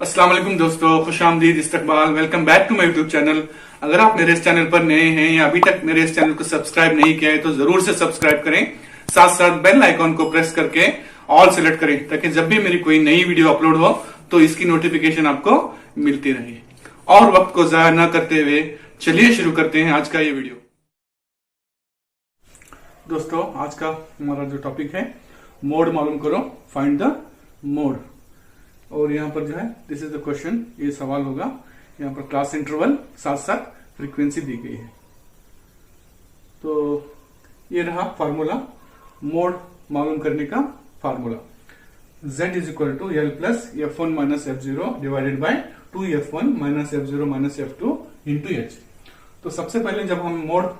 अस्सलाम वालेकुम दोस्तों, खुशामदीद, इस्तकबाल, welcome back to my YouTube channel. अगर आप मेरे इस चैनल पर नए हैं या अभी तक मेरे इस चैनल को सब्सक्राइब नहीं किया है तो जरूर से सब्सक्राइब करें। साथ साथ बेल आइकॉन को प्रेस करके ऑल सेलेक्ट करें ताकि जब भी मेरी कोई नई वीडियो अपलोड हो तो इसकी नोटिफिकेशन आपको मिलती रहे। और वक्त को जाया न करते हुए चलिए शुरू करते हैं आज का ये वीडियो। दोस्तों, आज का हमारा जो टॉपिक है, मोड मालूम करो, फाइंड द मोड। और यहाँ पर जो है दिस इज द क्वेश्चन, ये सवाल होगा। यहाँ पर क्लास इंटरवल साथ साथ फ्रीक्वेंसी दी गई है। तो ये रहा फार्मूला, मोड मालूम करने का formula. Z is equal to L plus F1 minus F0 divided by 2F1 minus F0 minus F2 into H। तो सबसे पहले जब हम मोड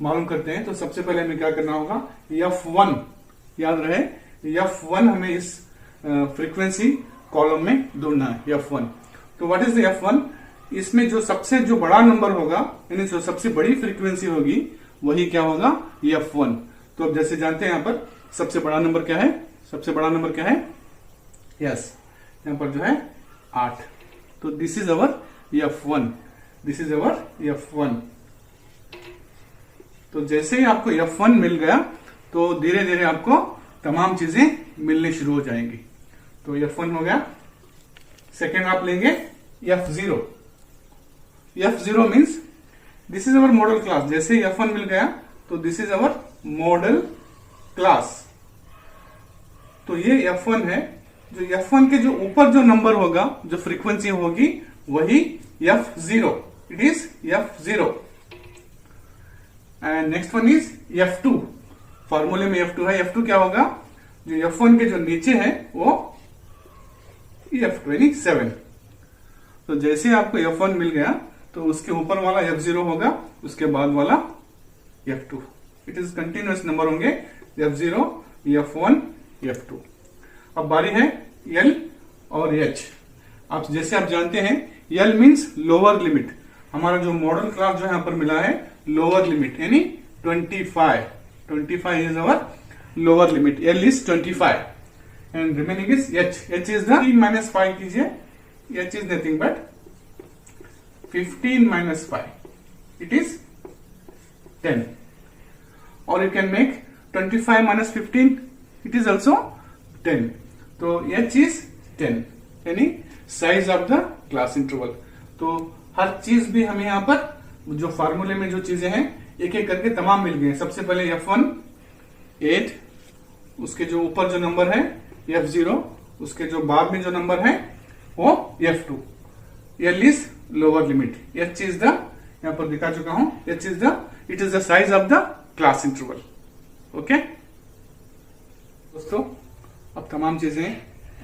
मालूम करते हैं तो सबसे पहले हमें क्या करना होगा, F1 याद रहे, F1 हमें इस फ्रीक्वेंसी कॉलम में ढूंढना है, F1। तो व्हाट इज द F1? इसमें जो बड़ा नंबर होगा, यानी जो सबसे बड़ी फ्रीक्वेंसी होगी वही क्या होगा, F1। तो अब जैसे जानते हैं यहाँ पर सबसे बड़ा नंबर क्या है, सबसे बड़ा नंबर क्या है, यस, यहाँ पर जो है 8। तो this is our F1, this is our F1। तो जैसे ही आपको F1 मिल गया तो धीरे धीरे आपको तमाम चीजें मिलने शुरू हो जाएंगी। तो F1 हो गया। सेकेंड आप लेंगे F0। F0 means this is our model class. जैसे ही F1 मिल गया तो this is our model class. तो ये F1 है। जो F1 के जो ऊपर जो नंबर होगा, जो फ्रीक्वेंसी होगी, वही F0, it is F0। And next one is F2। फॉर्मूले में F2 है। F2 क्या होगा, जो F1 के जो नीचे है वो F2 यानी 7। तो जैसे आपको F1 मिल गया तो उसके ऊपर वाला F0 होगा, उसके बाद वाला F2। It is continuous number होंगे, F0, F1, F2। अब बारी है L और H। जैसे आप जानते हैं L मीन्स लोअर लिमिट। हमारा जो मॉडल क्लास जो यहां पर मिला है, लोअर लिमिट यानी 25 is our lower limit. L is 25 and remaining is H. H is the 15 minus 5 कीजिए। H is nothing but 15 minus 5. It is 10. Or you can make 25 minus 15. It is also 10. तो H is 10 यानी size of the class interval. तो हर चीज भी हमें यहाँ पर जो फार्मूले में जो चीजें हैं एक एक करके तमाम मिल गए। सबसे पहले F1 8, उसके जो ऊपर जो नंबर है F0, उसके जो बाद में जो नंबर है वो F2। L is lower limit. H is the, यहां पर दिखा चुका हूं, H is the, it is the size of the class interval. Okay दोस्तों, अब तमाम चीजें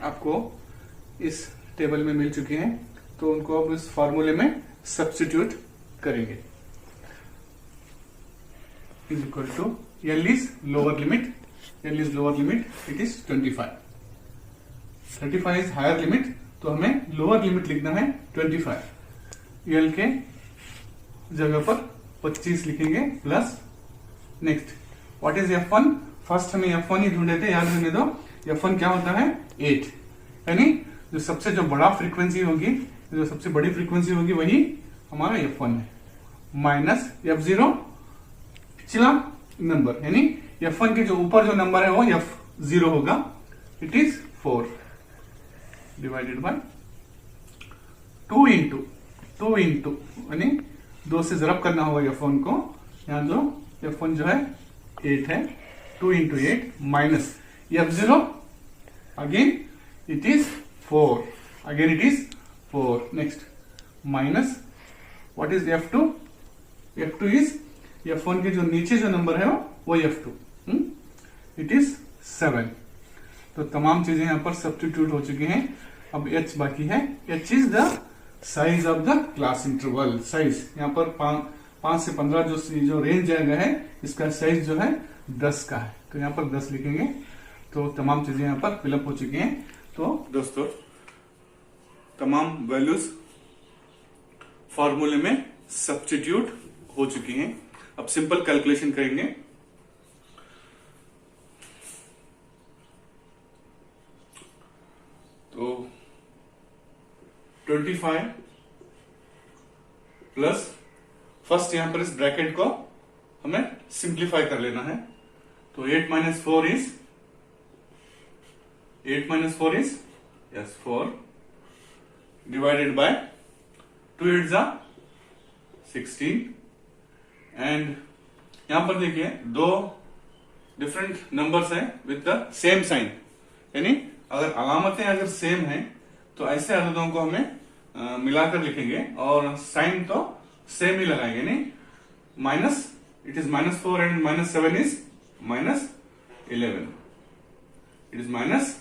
आपको इस टेबल में मिल चुकी हैं, तो उनको अब इस फॉर्मूले में सब्स्टिट्यूट करेंगे। Is equal to L is lower limit, L is lower limit, it is 25। 35 is higher limit, तो हमें लोअर लिमिट लिखना है 25। L के जगह पर 25 लिखेंगे plus next what is F1। First हमें F1 ही ढूंढे थे, याद रहने दो। F1 क्या होता है, 8, यानी जो सबसे जो बड़ा फ्रीक्वेंसी होगी, जो सबसे बड़ी फ्रीक्वेंसी होगी वही हमारा F1 है। माइनस F0 पिछला नंबर, यानी F1 के जो ऊपर जो नंबर है वो F0 होगा, it is 4 divided by 2 into यानी 2 से जरब करना होगा F1 को। यहां जो F1 जो है 8 है, 2 into 8 minus F0 again it is 4, again it is 4। Next minus what is F2। F2 is F1 के जो नीचे जो नंबर है वो F2, इट इज 7। तो तमाम चीजें यहां पर सब्स्टिट्यूट हो चुकी हैं। अब H बाकी है। H is the size of the class interval. Size यहाँ पर 5 से 15 जो रेंज आएगा है, इसका साइज जो है 10 का है, तो यहाँ पर 10 लिखेंगे। तो तमाम चीजें यहाँ पर फिलअप हो चुकी हैं। तो दोस्तों, तमाम वैल्यूज फॉर्मूले में सब्स्टिट्यूट हो चुकी हैं। अब सिंपल कैलकुलेशन करेंगे। तो 25 प्लस फर्स्ट यहां पर इस ब्रैकेट को हमें सिंप्लीफाई कर लेना है। तो 8 माइनस 4 इज 4 डिवाइडेड बाय 2 8 जा 16 एंड यहां पर देखिए दो डिफरेंट नंबर्स हैं विद द सेम साइन, यानी अगर अलामतें अगर सेम हैं तो ऐसे अददों को हमें मिलाकर लिखेंगे और साइन तो सेम ही लगाएंगे, नहीं minus it is -4 and -7 is -11, it is -11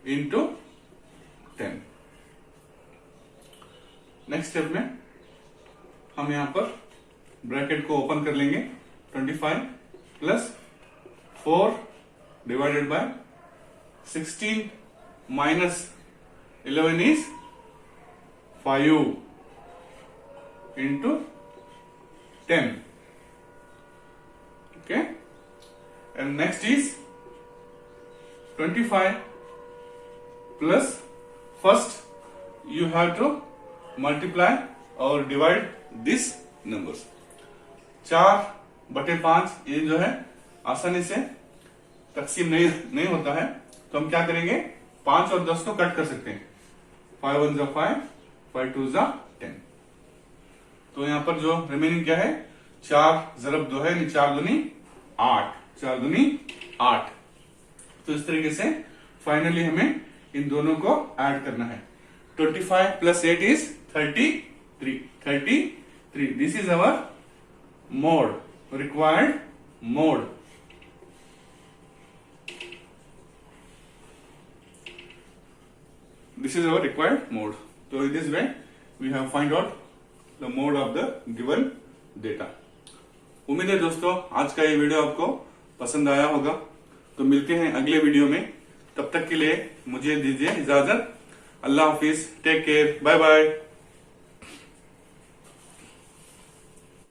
into 10। Next step में हम यहां पर ब्रैकेट को ओपन कर लेंगे। 25 plus 4 divided by 16 minus 11 is 5 into 10. Okay, and next is 25 plus first you have to multiply or divide this numbers। 4/5 ये जो है आसानी से तकसीम नहीं होता है, तो हम क्या करेंगे 5 और 10 को कट कर सकते हैं। 5 1 जा 5, 5 2 जा 10। तो यहां पर जो रिमेनिंग क्या है 4 ज़रब 2 है, 4 दूनी 8, 4 दूनी 8। तो इस तरीके से फाइनली हमें इन दोनों को ऐड करना है। 25 plus 8 is 33। This is our mode, required mode. This is our required mode. So in this way we have find out the mode of the given data. उम्मीद है दोस्तों आज का ये वीडियो आपको पसंद आया होगा। तो मिलते हैं अगले वीडियो में, तब तक के लिए मुझे दीजिए इजाजत। अल्लाह हाफिज, टेक केयर, बाय बाय।